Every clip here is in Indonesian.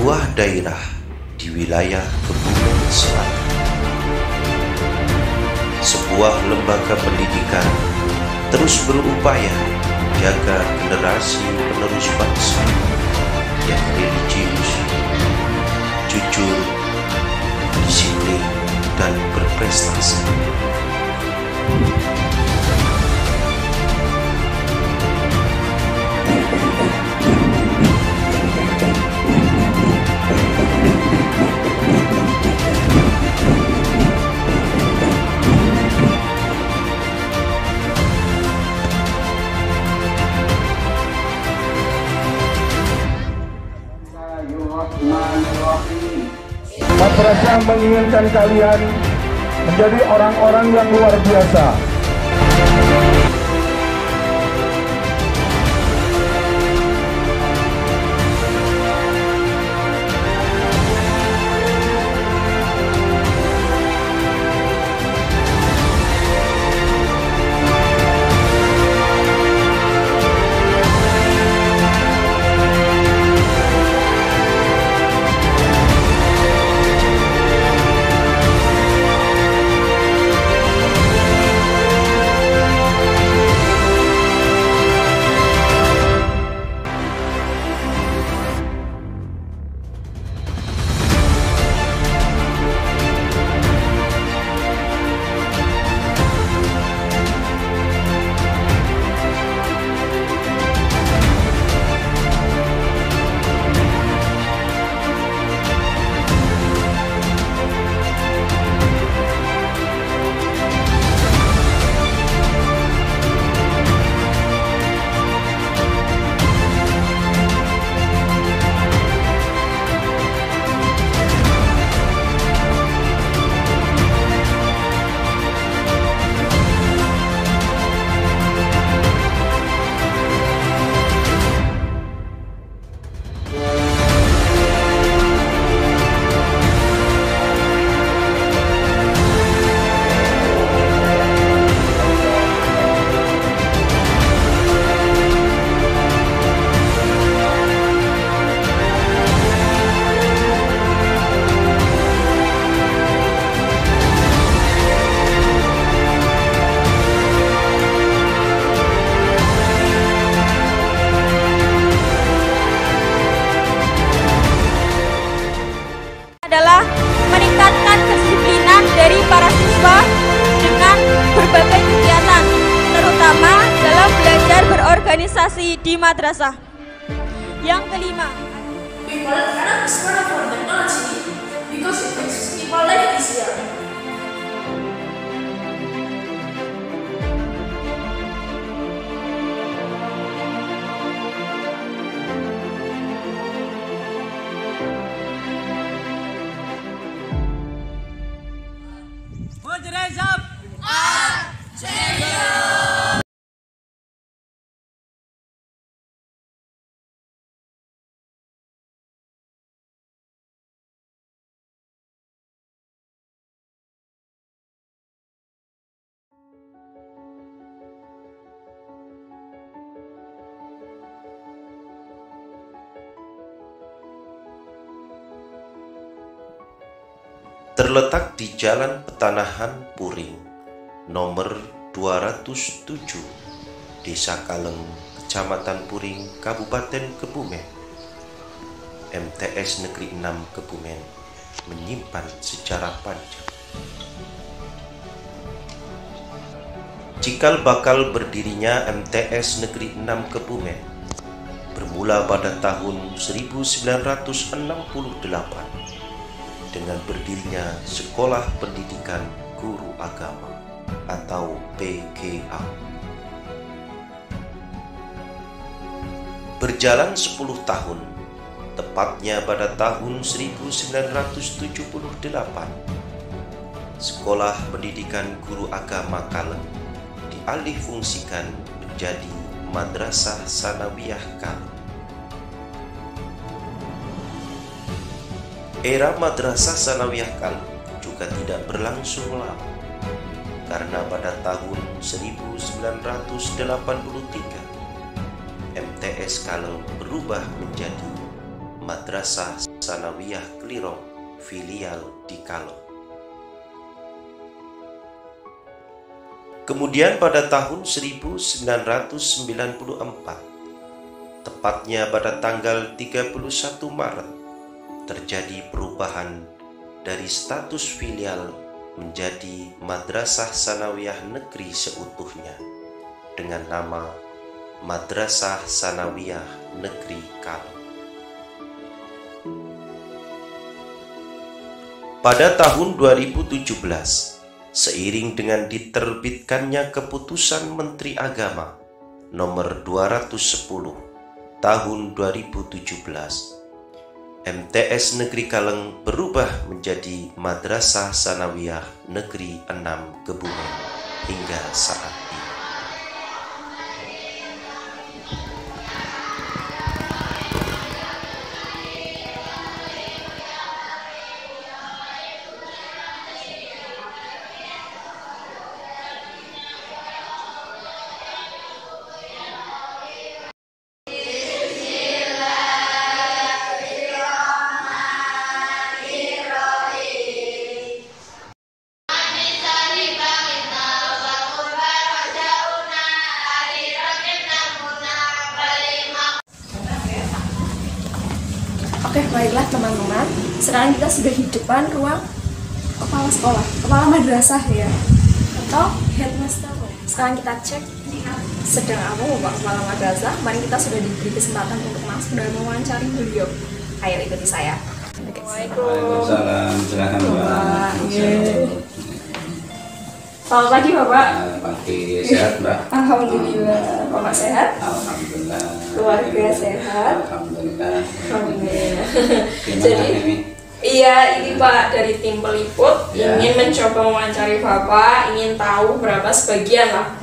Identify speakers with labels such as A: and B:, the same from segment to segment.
A: sebuah daerah di wilayah Kebumen Selatan. Sebuah lembaga pendidikan terus berupaya menjaga generasi penerus bangsa yang religius, jujur, disiplin, dan berprestasi.
B: Madrasah menginginkan kalian menjadi orang-orang yang luar biasa.
C: Adalah meningkatkan kedisiplinan dari para siswa dengan berbagai kegiatan, terutama dalam belajar berorganisasi di madrasah. Yang kelima,
D: people cannot be smarter for technology because it makes people life easier.
A: Terletak di Jalan Petanahan Puring, nomor 207, Desa Kaleng, Kecamatan Puring, Kabupaten Kebumen. MTS Negeri 6 Kebumen menyimpan sejarah panjang. Cikal bakal berdirinya MTS Negeri 6 Kebumen bermula pada tahun 1968 dengan berdirinya Sekolah Pendidikan Guru Agama atau PGA. Berjalan 10 tahun, tepatnya pada tahun 1978, Sekolah Pendidikan Guru Agama Kaleng dialihfungsikan menjadi Madrasah Sanawiyah Kaleng. Era Madrasah Sanawiyah Kaleng juga tidak berlangsung lama, karena pada tahun 1983 MTS Kaleng berubah menjadi Madrasah Sanawiyah Klirong filial di Kalong. Kemudian pada tahun 1994, tepatnya pada tanggal 31 Maret, terjadi perubahan dari status filial menjadi Madrasah Sanawiyah Negeri seutuhnya dengan nama Madrasah Sanawiyah Negeri Kalong. Pada tahun 2017, seiring dengan diterbitkannya Keputusan Menteri Agama Nomor 210 Tahun 2017, MTS Negeri Kaleng berubah menjadi Madrasah Sanawiyah Negeri 6 Kebumen hingga saat ini.
E: Oke, baiklah teman-teman. Sekarang kita sudah di depan ruang kepala sekolah, kepala madrasah ya, atau headmaster. Sekarang kita cek sedang apa Bapak Kepala Madrasah. Mari kita sudah diberi kesempatan untuk masuk dan mewawancari beliau. Ayo ikuti saya.
F: Waalaikumsalam. Silakan Mbak.
E: Selamat pagi Bapak.
F: Pagi, sehat Mbak?
E: Alhamdulillah. Bapak sehat?
F: Alhamdulillah.
E: Keluarga sehat?
F: Alhamdulillah.
E: Alhamdulillah.
F: Gimana
E: Jadi,
F: ini?
E: iya, ini Pak dari tim peliput ingin mencoba mewawancari Bapak, ingin tahu berapa sebagian lah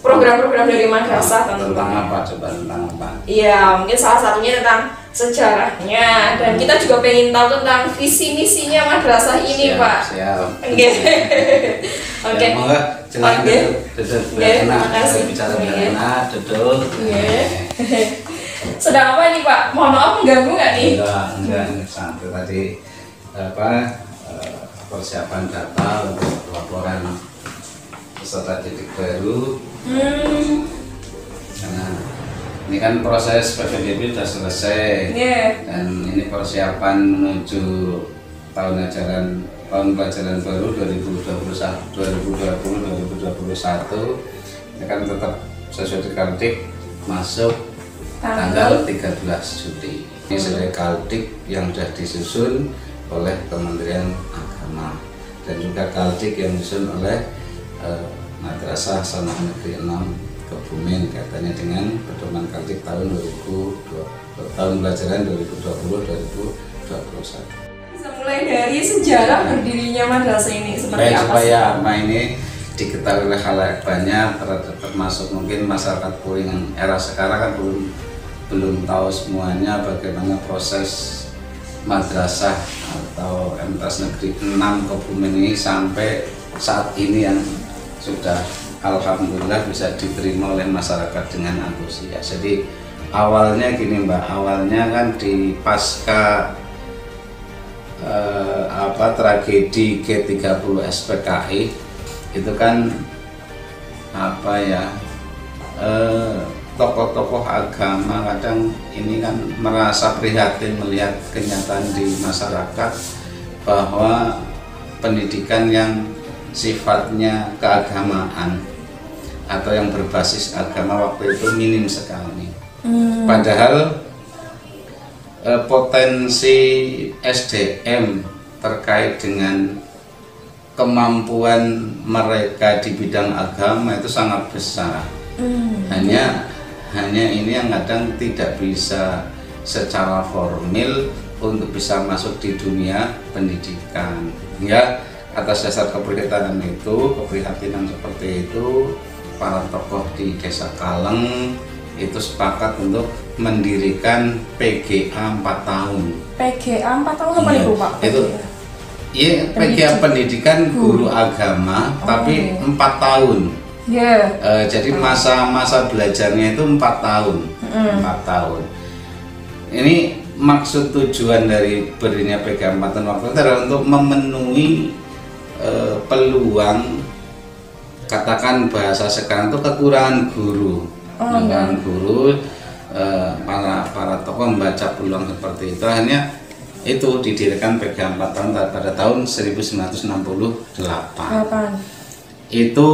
E: program-program dari madrasah
F: Tentang
E: Pak.
F: apa? Coba tentang apa?
E: Iya, mungkin salah satunya tentang sejarahnya dan kita juga pengen tahu tentang visi misinya madrasah ini
F: Siap,
E: Pak.
F: Siap.
E: Oke. Oke.
F: Ya, monggo, silakan
E: Oke.
F: duduk.
E: Oke, terima kasih.
F: Bicara
E: Oke.
F: enak, duduk.
E: Oke. Sedang apa ini Pak? Mohon maaf mengganggu nggak nih?
F: Enggak, santai tadi persiapan data untuk laporan peserta didik baru. Nah, ini kan proses PPDB sudah selesai. Dan ini persiapan menuju tahun pelajaran baru 2020-2021. Ini kan tetap sesuai dengan Kaldik masuk tanggal 13 Juli. Ini sebagai Kaldik yang sudah disusun oleh Kementerian Agama dan juga Kaldik yang disusun oleh Madrasah Sanawiyah Negeri 6 Kebumen katanya dengan pedoman Kaldik tahun pelajaran 2020-2021.
E: Bisa mulai dari sejarah berdirinya madrasah ini seperti
F: Baik,
E: apa
F: supaya apa ini diketahui oleh khalayak banyak, termasuk mungkin masyarakat Puring era sekarang kan belum tahu semuanya bagaimana proses madrasah atau MTS Negeri 6 Kebumen ini sampai saat ini yang sudah alhamdulillah bisa diterima oleh masyarakat dengan antusias. Jadi awalnya gini Mbak, awalnya kan di pasca tragedi G30 SPKI itu kan tokoh-tokoh agama kadang ini kan merasa prihatin melihat kenyataan di masyarakat bahwa pendidikan yang sifatnya keagamaan atau yang berbasis agama waktu itu minim sekali. Padahal potensi SDM terkait dengan kemampuan mereka di bidang agama itu sangat besar. Hanya ini yang kadang tidak bisa secara formal untuk bisa masuk di dunia pendidikan. Ya, atas dasar keprihatinan seperti itu, para tokoh di Desa Kaleng itu sepakat untuk mendirikan PGA 4 tahun.
E: PGA 4 tahun apa itu Pak?
F: Itu iya, PGA pendidikan guru agama tapi 4 tahun. Jadi masa belajarnya itu 4 tahun. 4 tahun. Ini maksud tujuan dari berinya PG 4 waktu itu adalah untuk memenuhi peluang, katakan bahasa sekarang itu kekurangan guru. Kekurangan guru, para tokoh membaca peluang seperti itu, akhirnya itu didirikan PG 4 pada tahun 1968. Itu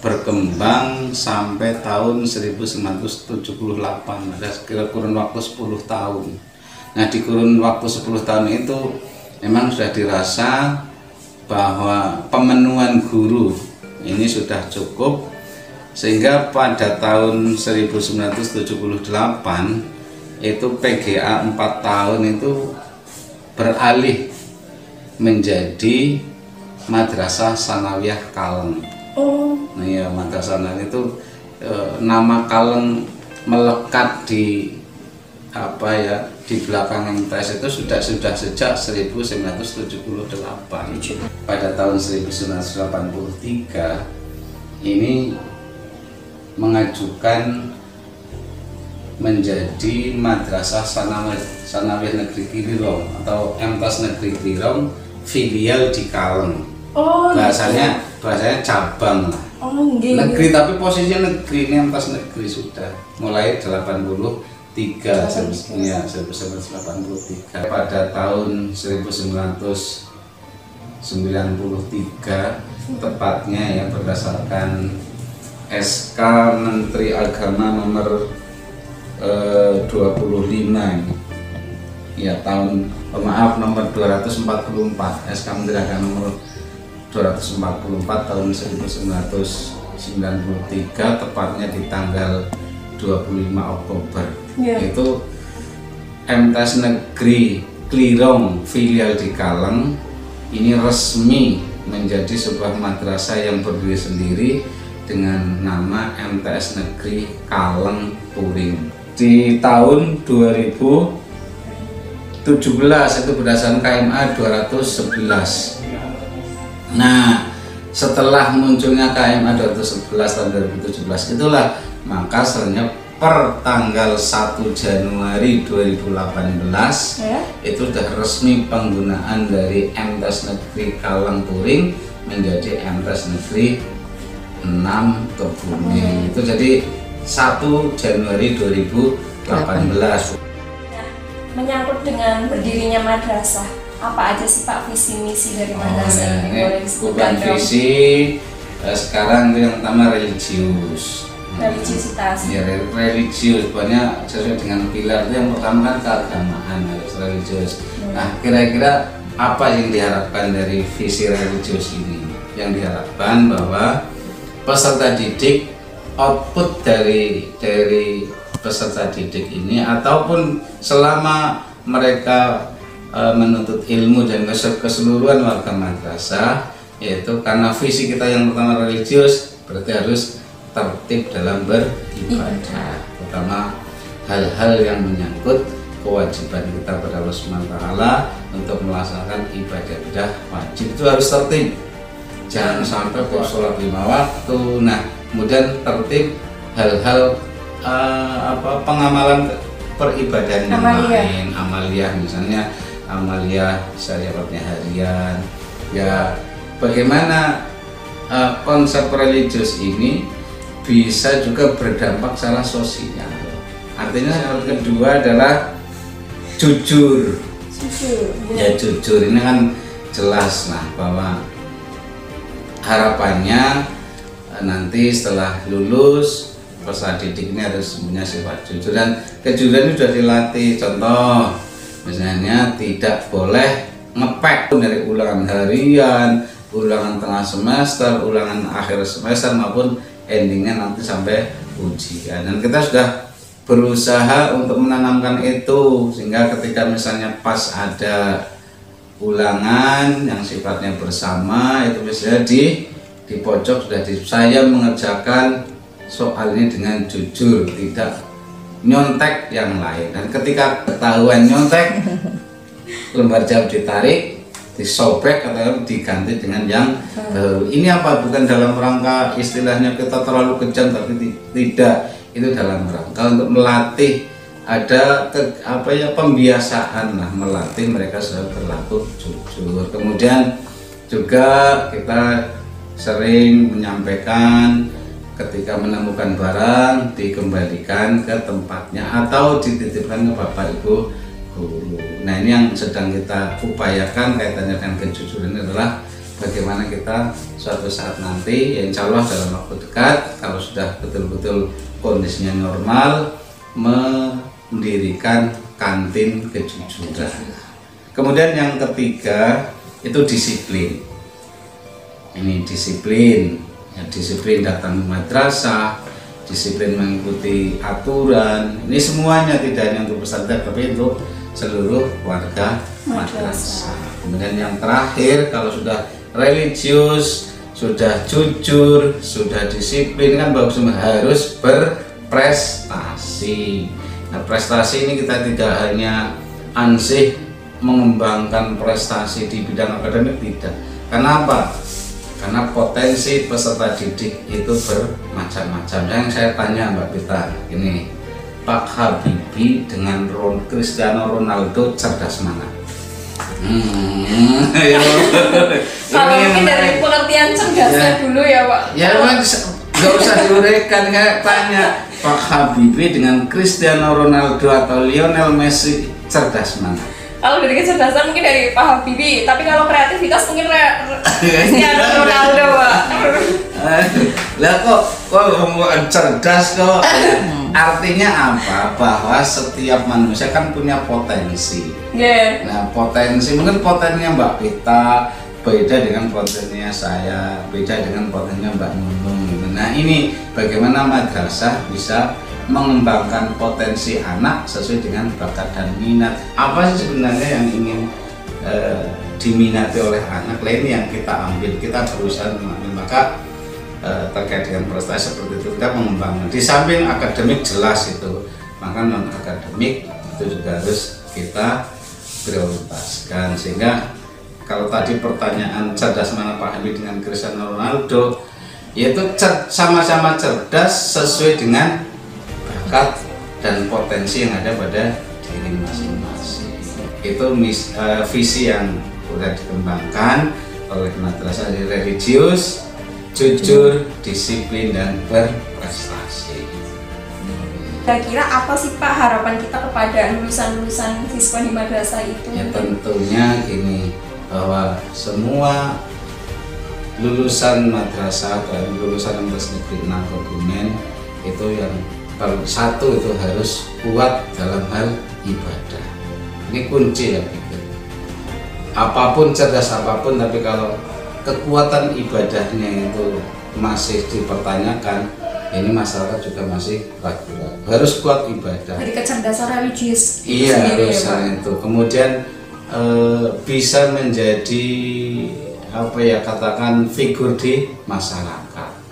F: berkembang sampai tahun 1978, ada sekira kurun waktu 10 tahun. Nah, di kurun waktu 10 tahun itu memang sudah dirasa bahwa pemenuhan guru ini sudah cukup, sehingga pada tahun 1978 itu PGA 4 tahun itu beralih menjadi Madrasah Sanawiyah Kaleng. Nah ya, Madrasah Sanawiyah itu nama Kaleng melekat di di belakang MTS itu sudah sejak 1978. Pada tahun 1983 ini mengajukan menjadi Madrasah Sanawiyah Negeri Klirong atau MTS Negeri Klirong filial di Kaleng. Bahasanya cabang lah. Negeri, tapi posisinya negeri, ini MTS Negeri sudah mulai 83 ya, 1983. Pada tahun 1993 tepatnya ya, berdasarkan SK Menteri Agama nomor 25 ya, nomor 244, SK Menteri Agama nomor 244 tahun 1993, tepatnya di tanggal 25 Oktober. Itu MTS Negeri Klirong filial di Kaleng ini resmi menjadi sebuah madrasah yang berdiri sendiri dengan nama MTS Negeri Kaleng Puring. Di tahun 2017 itu berdasarkan KMA 211. Nah, setelah munculnya KMA 211 tahun 2017 itulah maka sebenarnya per tanggal 1 Januari 2018 itu sudah resmi penggunaan dari MTS Negeri Kaleng Puring menjadi MTS Negeri 6 Kebumen. Itu jadi 1 Januari 2018.
E: Menyangkut dengan berdirinya madrasah, apa aja sih Pak visi misi dari madrasah ini? Boleh disebutkan dong?
F: Visi sekarang itu yang pertama religius.
E: Religiusitas.
F: Ya, religius, banyak sesuai dengan pilar itu. Yang pertama kan keagamaan, harus religius. Nah, kira-kira apa yang diharapkan dari visi religius ini? Yang diharapkan bahwa peserta didik, output dari peserta didik ini ataupun selama mereka menuntut ilmu dan keseluruhan warga madrasah, yaitu karena visi kita yang pertama religius, berarti harus tertib dalam beribadah, terutama hal-hal yang menyangkut kewajiban kita pada Allah Subhanahu wa Ta'ala untuk melaksanakan ibadah wajib itu harus tertib. Jangan sampai kok sholat 5 waktu. Nah, kemudian tertib hal-hal pengamalan peribadahan yang lain, amaliyah, misalnya amaliyah syariatnya harian. Ya, bagaimana konsep religius ini bisa juga berdampak secara sosial. Artinya yang kedua adalah jujur. Ya, jujur ini kan jelas lah bahwa harapannya nanti setelah lulus peserta didik ini harus punya sifat jujur, dan kejujuran ini sudah dilatih. Contoh misalnya tidak boleh ngepek dari ulangan harian, ulangan tengah semester, ulangan akhir semester maupun endingnya nanti sampai ujian. Dan kita sudah berusaha untuk menanamkan itu sehingga ketika misalnya pas ada ulangan yang sifatnya bersama itu biasanya di pojok sudah saya mengerjakan soal ini dengan jujur, tidak nyontek yang lain. Dan ketika ketahuan nyontek, lembar jawab ditarik, disobek atau diganti dengan yang baru. Ini apa? Bukan dalam rangka istilahnya kita terlalu kejam, tapi tidak. Itu dalam rangka untuk melatih ada pembiasaan lah, melatih mereka supaya berlaku jujur. Kemudian juga kita sering menyampaikan ketika menemukan barang dikembalikan ke tempatnya atau dititipkan ke Bapak Ibu guru. Nah, ini yang sedang kita upayakan kaitannya dengan kejujuran adalah bagaimana kita suatu saat nanti, ya insya Allah dalam waktu dekat, kalau sudah betul-betul kondisinya normal, mendirikan kantin kejujuran. Kemudian yang ketiga itu disiplin. Ini disiplin, ya, disiplin datang ke madrasah, disiplin mengikuti aturan. Ini semuanya tidak hanya untuk peserta tapi untuk seluruh warga madrasah. Kemudian yang terakhir, kalau sudah religius, sudah jujur, sudah disiplin, kan bagus, harus berprestasi. Nah, prestasi ini kita tidak hanya ansih mengembangkan prestasi di bidang akademik, tidak. Kenapa? Karena potensi peserta didik itu bermacam-macam. Yang saya tanya Mbak Pita, ini Pak Habibie dengan Cristiano Ronaldo cerdas mana?
E: Kalau mungkin dari pengertian cerdasnya ya, dulu ya Pak.
F: Ya nggak usah diuraikan, kayak tanya Pak Habibie dengan Cristiano Ronaldo atau Lionel Messi cerdas mana?
E: Kalau dari kecerdasan mungkin dari Pak Habibie, tapi kalau kreativitas mungkin Cristiano Ronaldo Pak.
F: Lah kok cerdas kok? Artinya apa? Bahwa setiap manusia kan punya potensi.
E: Yeah.
F: Nah, potensi mungkin potensinya Mbak Pita beda dengan potensinya saya, beda dengan potensinya Mbak Nunung. Nah, ini bagaimana madrasah bisa mengembangkan potensi anak sesuai dengan bakat dan minat. Apa sih sebenarnya yang ingin diminati oleh anak? Lain yang kita ambil, kita berusaha mengambil. Maka terkait dengan prestasi seperti itu kita mengembangkan. Di samping akademik jelas itu, maka non akademik itu juga harus kita prioritaskan. Sehingga kalau tadi pertanyaan cerdas mana Pak Habibie dengan Cristiano Ronaldo, yaitu sama-sama cerdas sesuai dengan bakat dan potensi yang ada pada diri masing-masing. Itu visi yang sudah dikembangkan oleh madrasah religius, jujur, disiplin, dan berprestasi.
E: Kira-kira apa sih Pak harapan kita kepada lulusan-lulusan siswa di madrasah itu?
F: Ya tentunya gini, bahwa semua lulusan madrasah dan lulusan negeri 6 Kebumen itu yang satu itu harus kuat dalam hal ibadah. Ini kunci ya pikir. Apapun cerdas apapun, tapi kalau kekuatan ibadahnya itu masih dipertanyakan, ini masyarakat juga masih ragu-ragu. Harus kuat ibadah.
E: Jadi kecerdasan religius.
F: Iya, harusnya itu. Kemudian bisa menjadi katakan figur di masyarakat.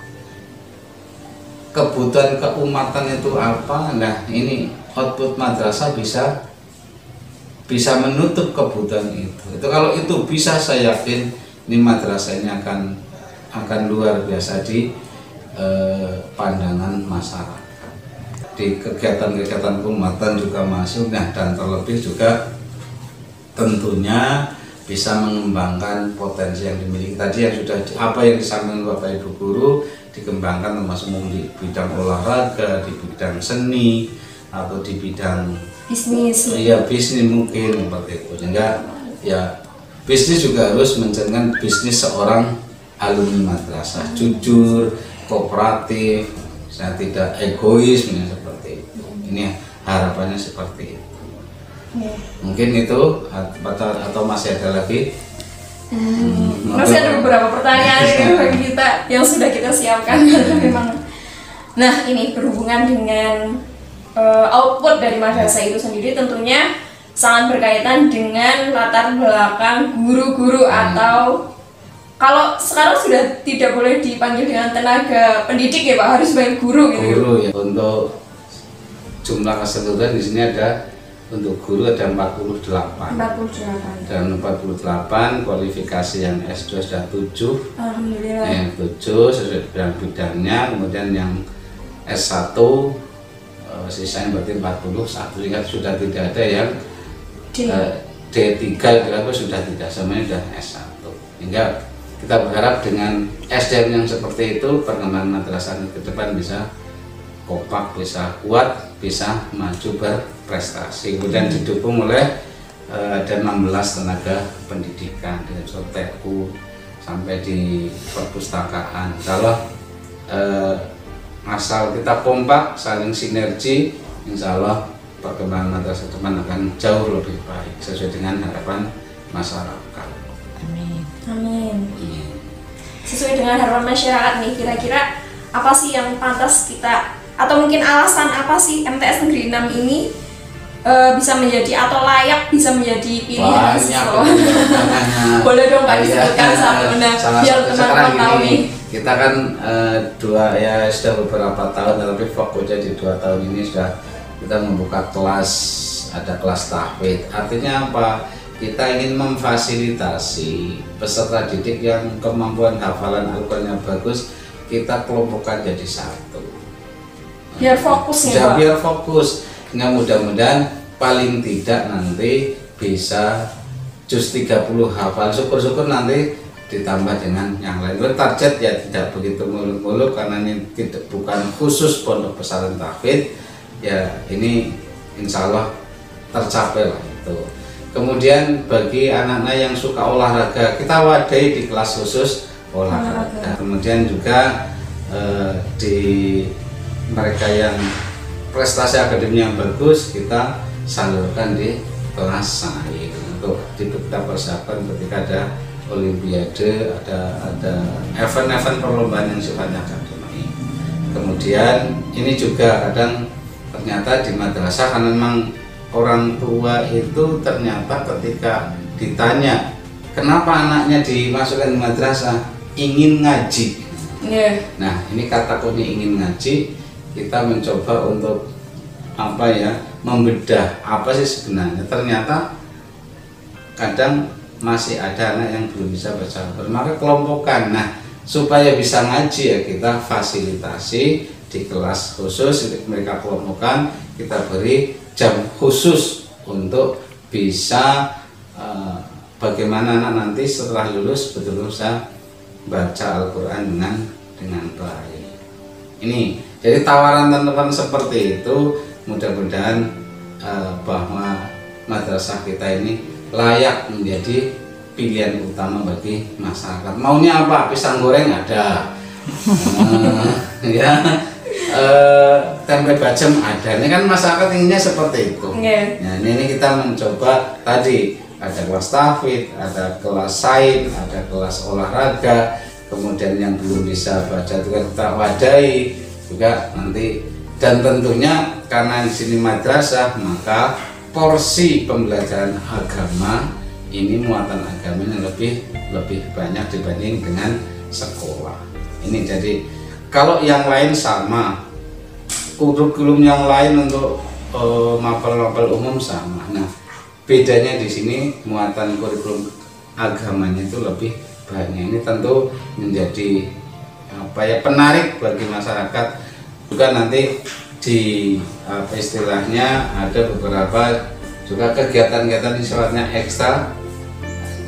F: Kebutuhan keumatan itu apa? Nah, ini output madrasah bisa menutup kebutuhan itu. Itu kalau itu bisa, saya yakin ini madrasah ini akan luar biasa di pandangan masyarakat. Di kegiatan-kegiatan keumatan juga masuk. Nah, dan terlebih juga tentunya bisa mengembangkan potensi yang dimiliki tadi, yang sudah apa yang disampaikan Bapak Ibu guru dikembangkan, termasuk di bidang olahraga, di bidang seni, atau di bidang
E: bisnis.
F: Iya, bisnis mungkin seperti itu. Sehingga ya bisnis juga harus mencerminkan bisnis seorang alumni madrasah, jujur, kooperatif, saya tidak egois, seperti itu. Ini harapannya seperti itu. Mungkin itu atau masih ada lagi?
E: Masih ada beberapa pertanyaan ini bagi kita yang sudah kita siapkan. Memang. Nah, ini berhubungan dengan output dari madrasah itu sendiri, tentunya sangat berkaitan dengan latar belakang guru-guru atau kalau sekarang sudah tidak boleh dipanggil dengan tenaga pendidik ya Pak, harus sebagai guru gitu.
F: Guru ya. Untuk jumlah keseluruhan di sini ada, untuk guru ada 48. Dan 48 kualifikasi yang S2 sudah 7.
E: Alhamdulillah.
F: Yang 7 sesuai dengan bidangnya. Kemudian yang S1 sisanya berarti 40, satu tingkat sudah tidak ada yang D3 berapa sudah tidak, semuanya sudah S1. Hingga kita berharap dengan SDM yang seperti itu perkembangan madrasah ke depan bisa kompak, bisa kuat, bisa maju berprestasi. Kemudian didukung oleh ada 16 tenaga pendidikan dari TU sampai di perpustakaan. Kalau asal kita kompak, saling sinergi, insya Allah perkembangan madrasah depan akan jauh lebih baik sesuai dengan harapan masyarakat.
E: Amin. Amin. Sesuai dengan harapan masyarakat nih, kira-kira apa sih yang pantas kita, atau mungkin alasan apa sih MTS Negeri 6 ini bisa menjadi atau layak bisa menjadi pilihan siswa? Boleh dong Pak disebutkan biar teman-teman tahu nih.
F: Kita kan sudah beberapa tahun, tapi fokusnya di 2 tahun ini sudah kita membuka kelas, ada kelas tahfidz. Artinya apa? Kita ingin memfasilitasi peserta didik yang kemampuan hafalan Al-Qur'annya bagus, kita kelompokkan jadi satu.
E: Biar fokus ya Pak?
F: Biar fokus. Mudah-mudahan paling tidak nanti bisa juz 30 hafal, syukur-syukur nanti ditambah dengan yang lain. Target ya tidak begitu muluk-muluk karena ini bukan khusus pondok pesantren tahfidz. Ya ini insya Allah tercapai lah itu. Kemudian bagi anak-anak yang suka olahraga, kita wadahi di kelas khusus olahraga. Kemudian juga di mereka yang prestasi akademik yang bagus, kita salurkan di kelas sains untuk kita persiapkan ketika ada olimpiade, ada event-event perlombaan yang sifatnya akademik. Kemudian ini juga kadang ternyata di madrasah, karena memang orang tua itu ternyata ketika ditanya kenapa anaknya dimasukkan di madrasah, ingin ngaji. Nah ini kata kunci ingin ngaji, kita mencoba untuk membedah apa sih sebenarnya. Ternyata kadang masih ada anak yang belum bisa baca Al-Qur'an, maka kelompokkan. Nah supaya bisa ngaji ya kita fasilitasi di kelas khusus, mereka kelompokkan, kita beri jam khusus untuk bisa bagaimana anak nanti setelah lulus betul-betul bisa baca Al-Qur'an dengan baik. Ini jadi tawaran teman-teman seperti itu, mudah-mudahan bahwa madrasah kita ini layak menjadi pilihan utama bagi masyarakat. Maunya apa? Pisang goreng ada, tempe bacem ada. Ini kan masyarakat inginnya seperti itu. Nah ini kita mencoba tadi ada kelas tahfidz, ada kelas sains, ada kelas olahraga. Kemudian yang belum bisa baca juga kita wadahi juga nanti, dan tentunya karena di sini madrasah maka porsi pembelajaran agama ini, muatan agamanya lebih banyak dibanding dengan sekolah. Ini jadi kalau yang lain sama, kurikulum yang lain untuk mapel-mapel umum sama. Nah bedanya di sini muatan kurikulum agamanya itu lebih banyak. Ini tentu menjadi penarik bagi masyarakat. Juga nanti di istilahnya ada beberapa juga kegiatan-kegiatan yang sifatnya ekstra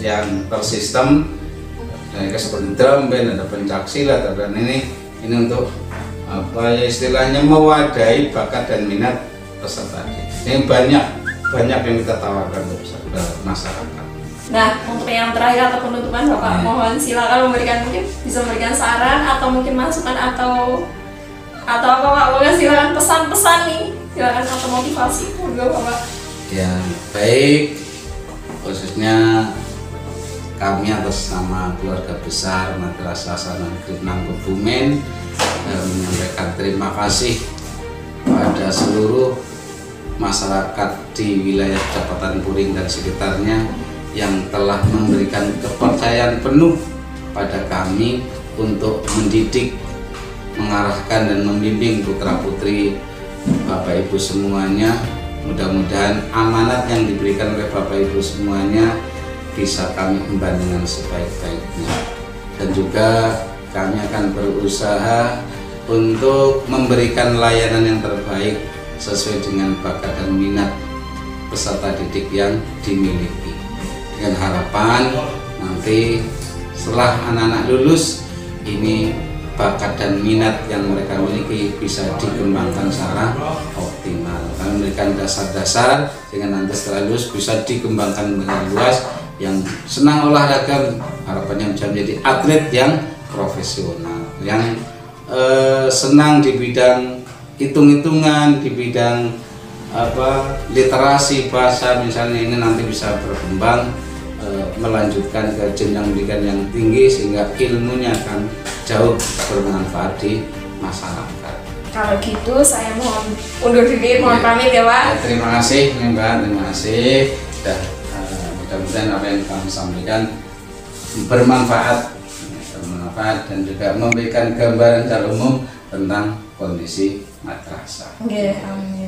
F: yang tersistem, seperti drum band, ada pencaksilat, dan ini untuk istilahnya mewadahi bakat dan minat peserta. Ini banyak yang kita tawarkan untuk masyarakat.
E: Nah, untuk yang terakhir atau penutupan Bapak, mohon silakan mungkin bisa memberikan saran atau mungkin masukan atau apa Pak? Boleh silakan pesan-pesan nih, silakan, atau motivasi juga Bapak.
F: Ya baik, khususnya kami atas nama keluarga besar Madrasah Sanawiyah Negeri 6 Kebumen menyampaikan terima kasih pada seluruh masyarakat di wilayah Kecamatan Puring dan sekitarnya yang telah memberikan kepercayaan penuh pada kami untuk mendidik, mengarahkan dan membimbing putra-putri Bapak Ibu semuanya. Mudah-mudahan amanat yang diberikan oleh Bapak Ibu semuanya bisa kami emban dengan sebaik-baiknya, dan juga kami akan berusaha untuk memberikan layanan yang terbaik sesuai dengan bakat dan minat peserta didik yang dimiliki. Dengan harapan nanti setelah anak-anak lulus ini bakat dan minat yang mereka miliki bisa dikembangkan secara optimal. Kami memberikan dasar-dasar sehingga nanti setelah lulus bisa dikembangkan dengan luas. Yang senang olahraga harapannya menjadi atlet yang profesional, yang senang di bidang hitung-hitungan, di bidang literasi bahasa misalnya, ini nanti bisa berkembang melanjutkan ke jenjang pendidikan yang tinggi sehingga ilmunya akan jauh bermanfaat di masyarakat.
E: Kalau gitu saya mohon undur diri, mohon pamit ya Pak.
F: Terima kasih Mbak, terima kasih. Mudah-mudahan apa yang kami sampaikan bermanfaat dan juga memberikan gambaran secara umum tentang kondisi madrasah.
E: Oke, amin.